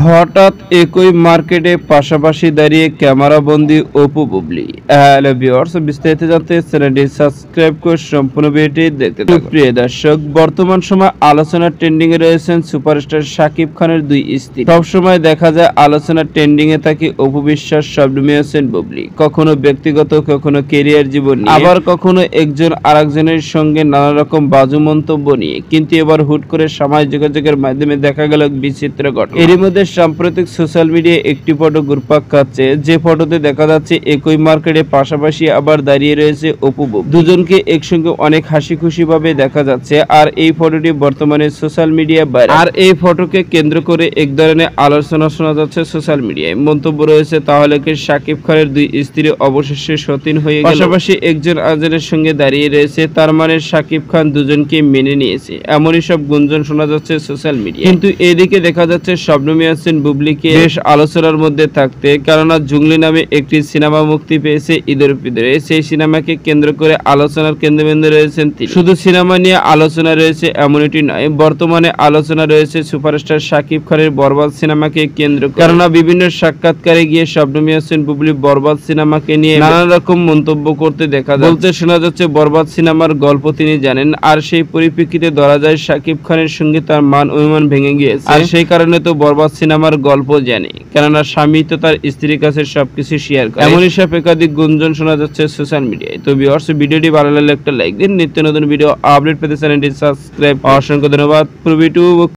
হঠাৎ একই মার্কেটে পাশাপাশি দাঁড়িয়ে ক্যামেরাবন্দি অপু বুবলি। হ্যালো ভিউয়ার্স, বিস্তারিত জানতে চ্যানেলটি সাবস্ক্রাইব করে সম্পূর্ণ ভিডিওটি দেখতে থাকুন। প্রিয় দর্শক, বর্তমান সময় আলোচনা ট্রেন্ডিং এ রয়েছেন সুপারস্টার শাকিব খানের দুই স্ত্রী। সবসময় দেখা যায় আলোচনা ট্রেন্ডিং এ থাকে অপু বিশ্বাস, শবনম হোসেন বুবলি। কখনো ব্যক্তিগত, কখনো ক্যারিয়ার জীবন নিয়ে, আবার কখনো একজন আরেকজনের সঙ্গে নানা রকম বাজু মন্তব্য নিয়ে। কিন্তু এবার হুট করে সামাজিক যোগাযোগের মাধ্যমে দেখা গেল বিচিত্র ঘটনা। এরই মধ্যে সাম্প্রতিক সোশ্যাল মিডিয়ায় একটি ফটো ঘুরপাক খাচ্ছে, যে ফটোতে দেখা যাচ্ছে একই মার্কেটে পাশাপাশি আবার দাঁড়িয়ে রয়েছে অপু বুবলি। দুজনকে একসঙ্গে অনেক হাসি খুশি ভাবে দেখা যাচ্ছে। আর এই ফটোটি বর্তমানে সোশ্যাল মিডিয়ায় ভাইরাল। আর এই ফটোকে কেন্দ্র করে এক ধরনের আলোচনা শোনা যাচ্ছে সোশ্যাল মিডিয়ায়। মন্তব্য রয়েছে, তাহলে কি শাকিব খানের দুই স্ত্রী অবশেষে সতীন হয়ে গেল? পাশাপাশি একজন আরেকজনের সঙ্গে দাঁড়িয়ে রয়েছে, তার মানে শাকিব খান দুজনকে মেনে নিয়েছে। এমনই সব গুঞ্জন শোনা যাচ্ছে সোশ্যাল মিডিয়ায়। কিন্তু এদিকে দেখা যাচ্ছে শবনম হোসেন বুবলিকে বেশ আলোচনার মধ্যে থাকতে, কেননা জুংলি নামে একটি সিনেমা মুক্তি পেয়েছে ঈদের ভিতরে। সেই সিনেমাকে কেন্দ্র করে আলোচনার কেন্দ্রবিন্দু রয়েছেন তিনি। শুধু সিনেমা নিয়ে আলোচনা রয়েছে এমনটি নয়, বর্তমানে আলোচনা রয়েছে সুপারস্টার শাকিব খানের বরবাদ সিনেমাকে কেন্দ্র করে। কেননা বিভিন্ন সাক্ষাৎকারে গিয়ে শবনম হোসেন বুবলি বরবাদ সিনেমাকে নিয়ে নানা রকম মন্তব্য করতে দেখা যায়। বলতে শোনা যাচ্ছে বরবাদ সিনেমার গল্প তিনি জানেন, আর সেই পরিপ্রেক্ষিতে ধরা যায় শাকিব খানের সঙ্গে তার মান অভিমান ভেঙে গিয়েছে। আর সেই কারণে তো বরবাদ সিনেমার গল্প জানে, কেননা স্বামী তো তার স্ত্রীর কাছে সবকিছু শেয়ার করে। এমনই সব একাধিক গুঞ্জন শোনা যাচ্ছে সোশ্যাল মিডিয়ায়। তো ভিউয়ার্স, ভিডিওটি ভালো লাগলে একটা লাইক দিন। নিত্য নতুন ভিডিও আপডেট পেতে চ্যানেলটি সাবস্ক্রাইব। অসংখ্য ধন্যবাদ।